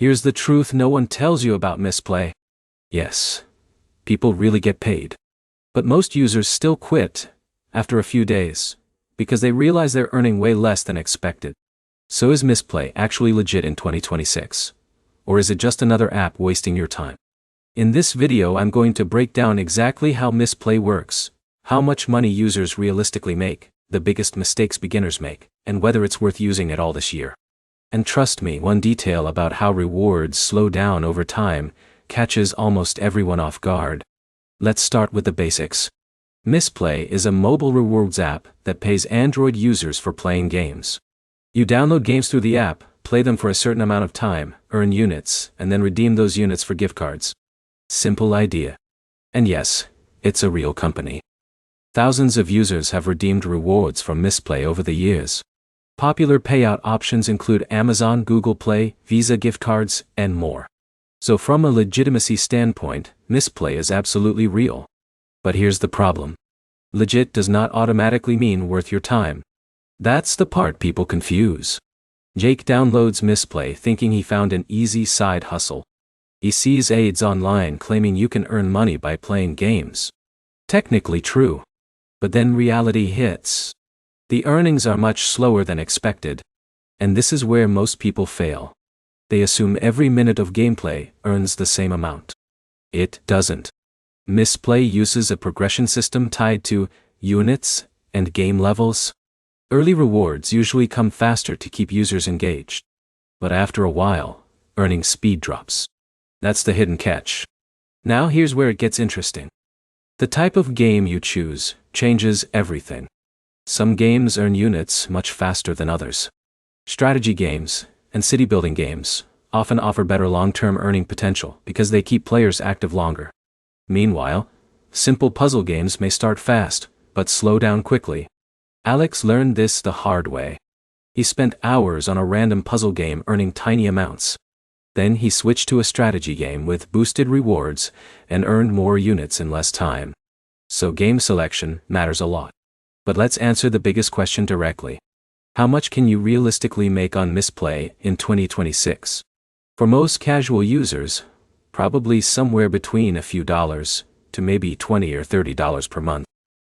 Here's the truth no one tells you about misplay. Yes, people really get paid. But most users still quit after a few days because they realize they're earning way less than expected. So is misplay actually legit in 2026? Or is it just another app wasting your time? In this video I'm going to break down exactly how misplay works, how much money users realistically make, the biggest mistakes beginners make, and whether it's worth using it all this year. And trust me, one detail about how rewards slow down over time catches almost everyone off guard. Let's start with the basics. Misplay is a mobile rewards app that pays Android users for playing games. You download games through the app, play them for a certain amount of time, earn units, and then redeem those units for gift cards. Simple idea. And yes, it's a real company. Thousands of users have redeemed rewards from Misplay over the years. Popular payout options include Amazon, Google Play, Visa gift cards, and more. So from a legitimacy standpoint, Misplay is absolutely real. But here's the problem. Legit does not automatically mean worth your time. That's the part people confuse. Jake downloads Misplay thinking he found an easy side hustle. He sees ads online claiming you can earn money by playing games. Technically true. But then reality hits. The earnings are much slower than expected. And this is where most people fail. They assume every minute of gameplay earns the same amount. It doesn't. Misplay uses a progression system tied to units and game levels. Early rewards usually come faster to keep users engaged. But after a while, earning speed drops. That's the hidden catch. Now here's where it gets interesting. The type of game you choose changes everything. Some games earn units much faster than others. Strategy games and city-building games often offer better long-term earning potential because they keep players active longer. Meanwhile, simple puzzle games may start fast, but slow down quickly. Alex learned this the hard way. He spent hours on a random puzzle game earning tiny amounts. Then he switched to a strategy game with boosted rewards and earned more units in less time. So game selection matters a lot. But let's answer the biggest question directly. How much can you realistically make on Misplay in 2026? For most casual users, probably somewhere between a few dollars to maybe $20 or $30 per month.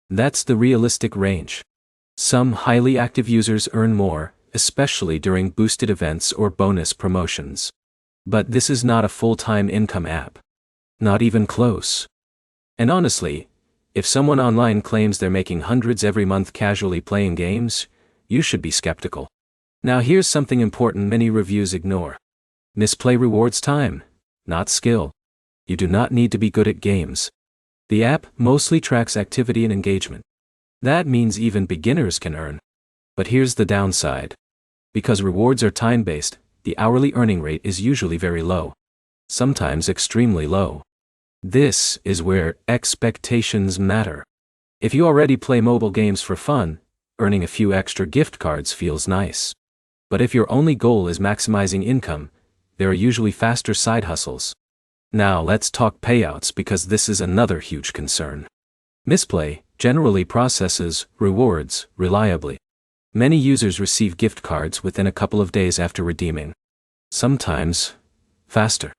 That's the realistic range. Some highly active users earn more, especially during boosted events or bonus promotions. But this is not a full-time income app. Not even close. And honestly, if someone online claims they're making hundreds every month casually playing games, you should be skeptical. Now here's something important many reviews ignore. Misplay rewards time, not skill. You do not need to be good at games. The app mostly tracks activity and engagement. That means even beginners can earn. But here's the downside. Because rewards are time-based, the hourly earning rate is usually very low. Sometimes extremely low. This is where expectations matter. If you already play mobile games for fun, earning a few extra gift cards feels nice. But if your only goal is maximizing income, there are usually faster side hustles. Now let's talk payouts because this is another huge concern. Misplay generally processes rewards reliably. Many users receive gift cards within a couple of days after redeeming. Sometimes faster.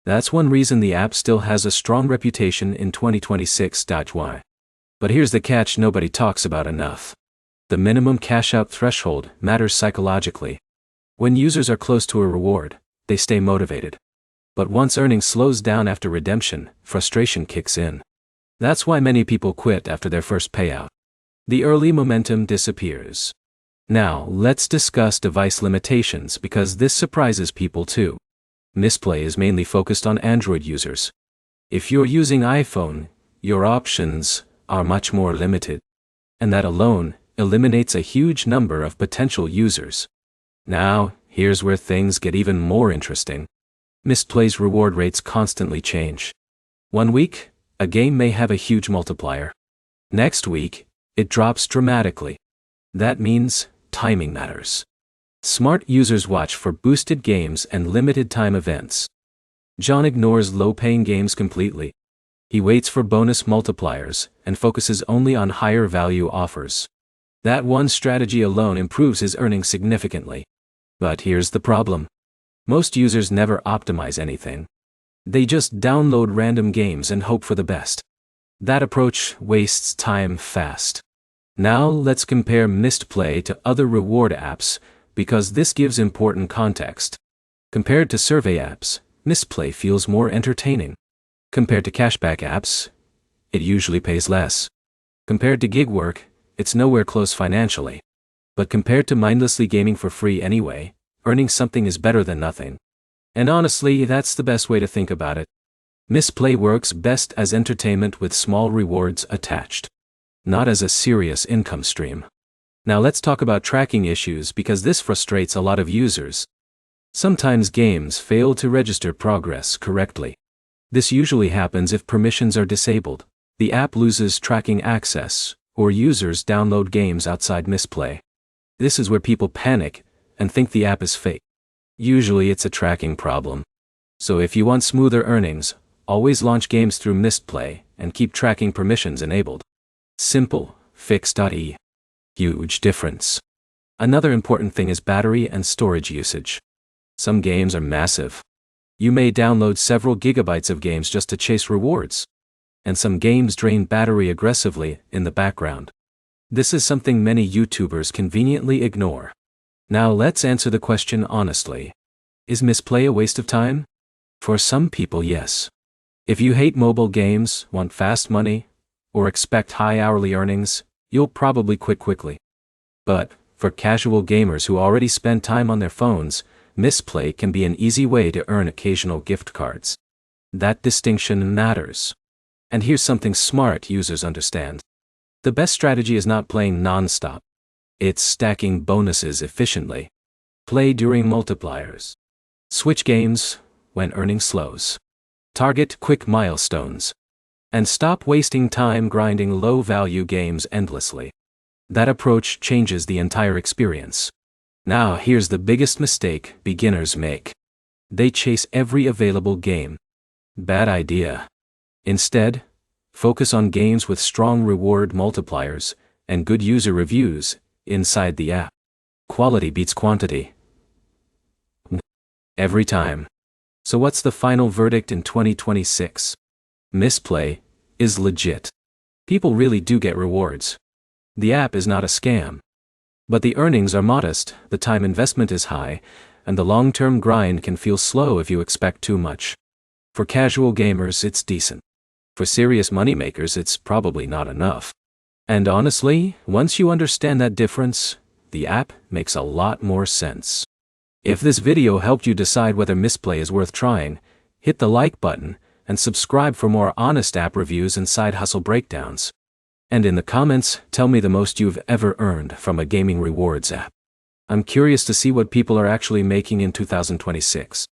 That's one reason the app still has a strong reputation in 2026. Why? But here's the catch nobody talks about enough. The minimum cash-out threshold matters psychologically. When users are close to a reward, they stay motivated. But once earnings slows down after redemption, frustration kicks in. That's why many people quit after their first payout. The early momentum disappears. Now, let's discuss device limitations because this surprises people too. Misplay is mainly focused on Android users. If you're using iPhone, your options are much more limited. And that alone eliminates a huge number of potential users. Now, here's where things get even more interesting. Misplay's reward rates constantly change. One week, a game may have a huge multiplier. Next week, it drops dramatically. That means timing matters. Smart users watch for boosted games and limited time events. John ignores low-paying games completely. He waits for bonus multipliers and focuses only on higher value offers. That one strategy alone improves his earnings significantly. But here's the problem. Most users never optimize anything. They just download random games and hope for the best. That approach wastes time fast. Now let's compare Misplay to other reward apps, because this gives important context. Compared to survey apps, Misplay feels more entertaining. Compared to cashback apps, it usually pays less. Compared to gig work, it's nowhere close financially. But compared to mindlessly gaming for free anyway, earning something is better than nothing. And honestly, that's the best way to think about it. Misplay works best as entertainment with small rewards attached, not as a serious income stream. Now let's talk about tracking issues, because this frustrates a lot of users. Sometimes games fail to register progress correctly. This usually happens if permissions are disabled, the app loses tracking access, or users download games outside Misplay. This is where people panic and think the app is fake. Usually it's a tracking problem. So if you want smoother earnings, always launch games through Misplay and keep tracking permissions enabled. Simple, fix.e. Huge difference. Another important thing is battery and storage usage. Some games are massive. You may download several gigabytes of games just to chase rewards. And some games drain battery aggressively in the background. This is something many YouTubers conveniently ignore. Now let's answer the question honestly. Is Misplay a waste of time? For some people, yes. If you hate mobile games, want fast money, or expect high hourly earnings, you'll probably quit quickly. But for casual gamers who already spend time on their phones, Misplay can be an easy way to earn occasional gift cards. That distinction matters. And here's something smart users understand. The best strategy is not playing non-stop. It's stacking bonuses efficiently. Play during multipliers. Switch games when earning slows. Target quick milestones. And stop wasting time grinding low-value games endlessly. That approach changes the entire experience. Now here's the biggest mistake beginners make. They chase every available game. Bad idea. Instead, focus on games with strong reward multipliers and good user reviews inside the app. Quality beats quantity. Every time. So what's the final verdict in 2026? Misplay is legit. People really do get rewards. The app is not a scam. But the earnings are modest, the time investment is high, and the long-term grind can feel slow if you expect too much. For casual gamers, it's decent. For serious moneymakers, it's probably not enough. And honestly, once you understand that difference, the app makes a lot more sense. If this video helped you decide whether Misplay is worth trying, hit the like button and subscribe for more honest app reviews and side hustle breakdowns. And in the comments, tell me the most you've ever earned from a gaming rewards app. I'm curious to see what people are actually making in 2026.